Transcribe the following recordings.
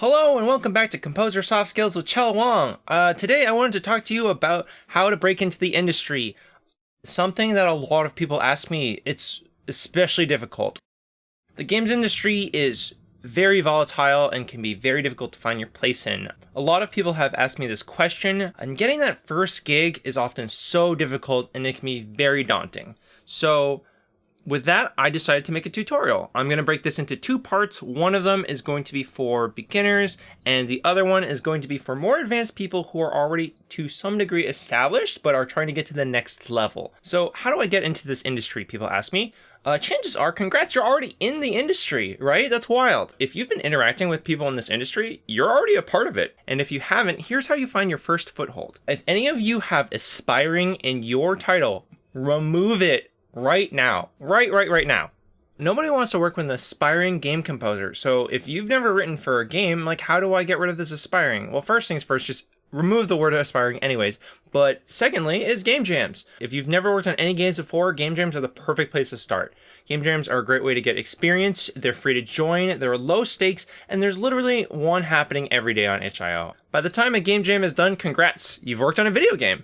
Hello and welcome back to Composer Soft Skills with Chell Wong. Today I wanted to talk to you about how to break into the industry. Something that a lot of people ask me, it's especially difficult. The games industry is very volatile and can be very difficult to find your place in. A lot of people have asked me this question, and getting that first gig is often so difficult and it can be very daunting. So with that, I decided to make a tutorial. I'm going to break this into two parts. One of them is going to be for beginners, and the other one is going to be for more advanced people who are already to some degree established, but are trying to get to the next level. So how do I get into this industry, people ask me. Chances are, congrats, you're already in the industry, right? That's wild. If you've been interacting with people in this industry, you're already a part of it. And if you haven't, here's how you find your first foothold. If any of you have aspiring in your title, remove it. Right now. Right now. Nobody wants to work with an aspiring game composer. So if you've never written for a game, like, how do I get rid of this aspiring? Well, first things first, just remove the word aspiring anyways. But secondly is game jams. If you've never worked on any games before, game jams are the perfect place to start. Game jams are a great way to get experience. They're free to join. They're low stakes. And there's literally one happening every day on itch.io. By the time a game jam is done, congrats, you've worked on a video game.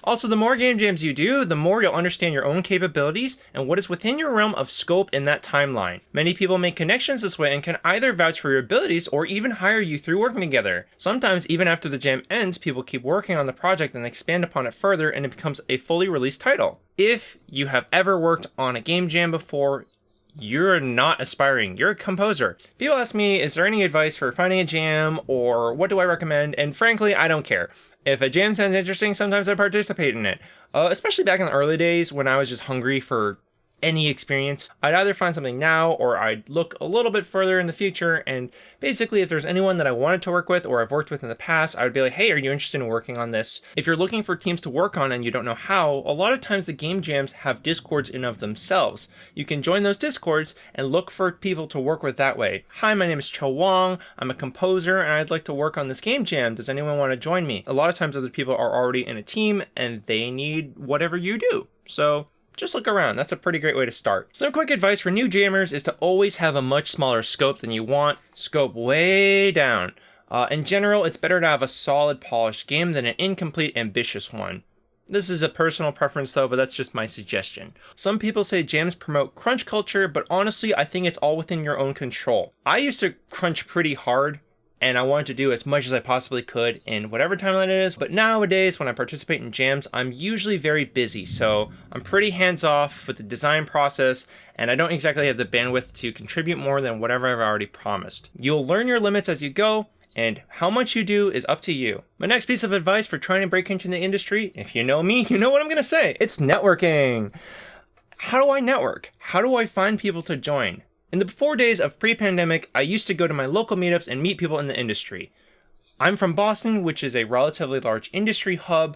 Also, the more game jams you do, the more you'll understand your own capabilities and what is within your realm of scope in that timeline. Many people make connections this way and can either vouch for your abilities or even hire you through working together. Sometimes, even after the jam ends, people keep working on the project and expand upon it further, and it becomes a fully released title. If you have ever worked on a game jam before, you're not aspiring, you're a composer. People ask me, is there any advice for finding a jam, or what do I recommend? And frankly, I don't care. If a jam sounds interesting, sometimes I participate in it. Especially back in the early days when I was just hungry for any experience. I'd either find something now or I'd look a little bit further in the future, and basically if there's anyone that I wanted to work with or I've worked with in the past, I would be like, hey, are you interested in working on this? If you're looking for teams to work on and you don't know how, a lot of times the game jams have discords in of themselves. You can join those discords and look for people to work with that way. Hi, my name is Cho Wong. I'm a composer and I'd like to work on this game jam. Does anyone want to join me? A lot of times other people are already in a team and they need whatever you do. So just look around. That's a pretty great way to start. Some quick advice for new jammers is to always have a much smaller scope than you want. Scope way down. In general, it's better to have a solid, polished game than an incomplete, ambitious one. This is a personal preference though, but that's just my suggestion. Some people say jams promote crunch culture, but honestly, I think it's all within your own control. I used to crunch pretty hard, and I wanted to do as much as I possibly could in whatever timeline it is. But nowadays, when I participate in jams, I'm usually very busy. So I'm pretty hands-off with the design process, and I don't exactly have the bandwidth to contribute more than whatever I've already promised. You'll learn your limits as you go, and how much you do is up to you. My next piece of advice for trying to break into the industry, if you know me, you know what I'm gonna say. It's networking. How do I network? How do I find people to join? In the before days of pre-pandemic, I used to go to my local meetups and meet people in the industry. I'm from Boston, which is a relatively large industry hub.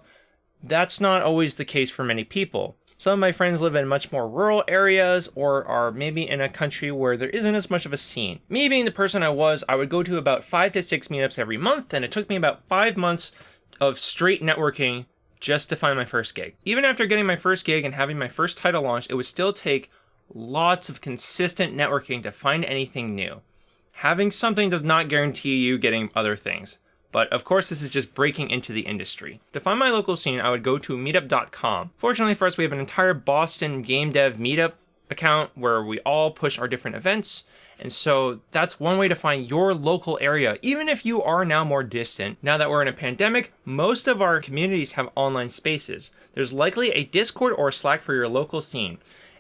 That's not always the case for many people. Some of my friends live in much more rural areas or are maybe in a country where there isn't as much of a scene. Me being the person I was, I would go to about 5 to 6 meetups every month, and it took me about 5 months of straight networking just to find my first gig. Even after getting my first gig and having my first title launch, it would still take lots of consistent networking to find anything new. Having something does not guarantee you getting other things. But of course, this is just breaking into the industry. To find my local scene, I would go to meetup.com. Fortunately for us, we have an entire Boston game dev meetup account where we all push our different events. And so that's one way to find your local area, even if you are now more distant. Now that we're in a pandemic, most of our communities have online spaces. There's likely a Discord or Slack for your local scene.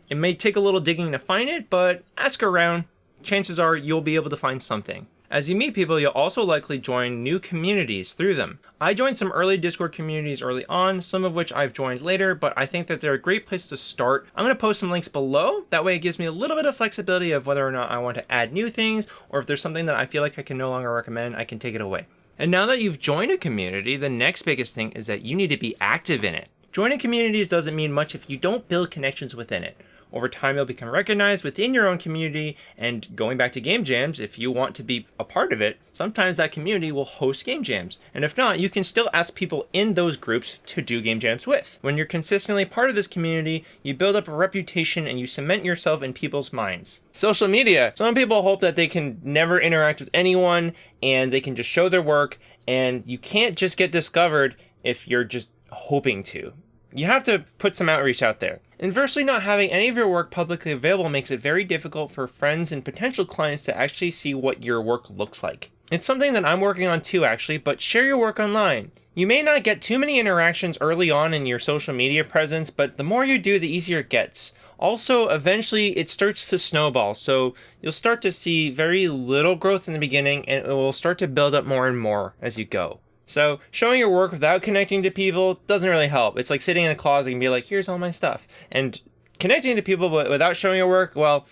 It may take a little digging to find it, but ask around. Chances are you'll be able to find something. As you meet people, you'll also likely join new communities through them. I joined some early Discord communities early on, some of which I've joined later, but I think that they're a great place to start. I'm going to post some links below. That way it gives me a little bit of flexibility of whether or not I want to add new things, or if there's something that I feel like I can no longer recommend, I can take it away. And now that you've joined a community, the next biggest thing is that you need to be active in it. Joining communities doesn't mean much if you don't build connections within it. Over time, you'll become recognized within your own community, and going back to game jams, if you want to be a part of it, sometimes that community will host game jams. And if not, you can still ask people in those groups to do game jams with. When you're consistently part of this community, you build up a reputation and you cement yourself in people's minds. Social media. Some people hope that they can never interact with anyone and they can just show their work, and you can't just get discovered if you're just hoping to. You have to put some outreach out there. Inversely, not having any of your work publicly available makes it very difficult for friends and potential clients to actually see what your work looks like. It's something that I'm working on too, actually, but share your work online. You may not get too many interactions early on in your social media presence, but the more you do, the easier it gets. Also, eventually it starts to snowball, so you'll start to see very little growth in the beginning, and it will start to build up more and more as you go. So showing your work without connecting to people doesn't really help. It's like sitting in a closet and be like, here's all my stuff. And connecting to people but without showing your work, well,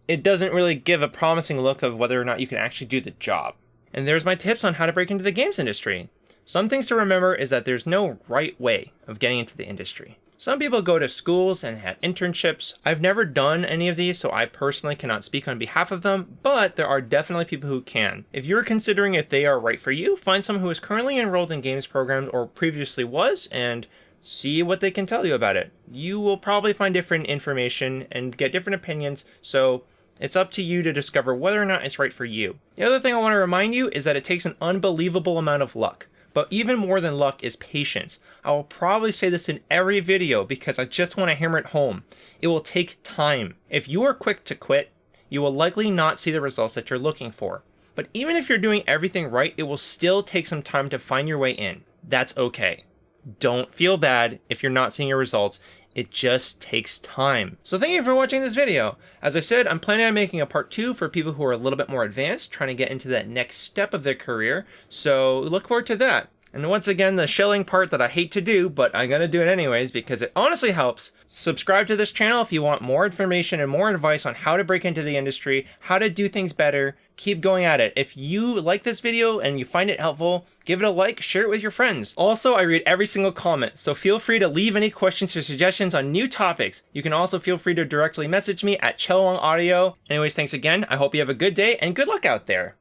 it doesn't really give a promising look of whether or not you can actually do the job. And there's my tips on how to break into the games industry. Some things to remember is that there's no right way of getting into the industry. Some people go to schools and have internships. I've never done any of these, so I personally cannot speak on behalf of them, but there are definitely people who can. If you're considering if they are right for you, find someone who is currently enrolled in games programs or previously was, and see what they can tell you about it. You will probably find different information and get different opinions, so it's up to you to discover whether or not it's right for you. The other thing I want to remind you is that it takes an unbelievable amount of luck. But even more than luck is patience. I will probably say this in every video because I just want to hammer it home. It will take time. If you are quick to quit, you will likely not see the results that you're looking for. But even if you're doing everything right, it will still take some time to find your way in. That's okay. Don't feel bad if you're not seeing your results. It just takes time. So thank you for watching this video. As I said, I'm planning on making a part 2 for people who are a little bit more advanced, trying to get into that next step of their career. So look forward to that. And once again, the shilling part that I hate to do, but I'm gonna do it anyways because it honestly helps. Subscribe to this channel if you want more information and more advice on how to break into the industry, how to do things better. Keep going at it. If you like this video and you find it helpful, give it a like, share it with your friends. Also, I read every single comment, so feel free to leave any questions or suggestions on new topics. You can also feel free to directly message me at Chelwong Audio. Anyways, thanks again. I hope you have a good day and good luck out there.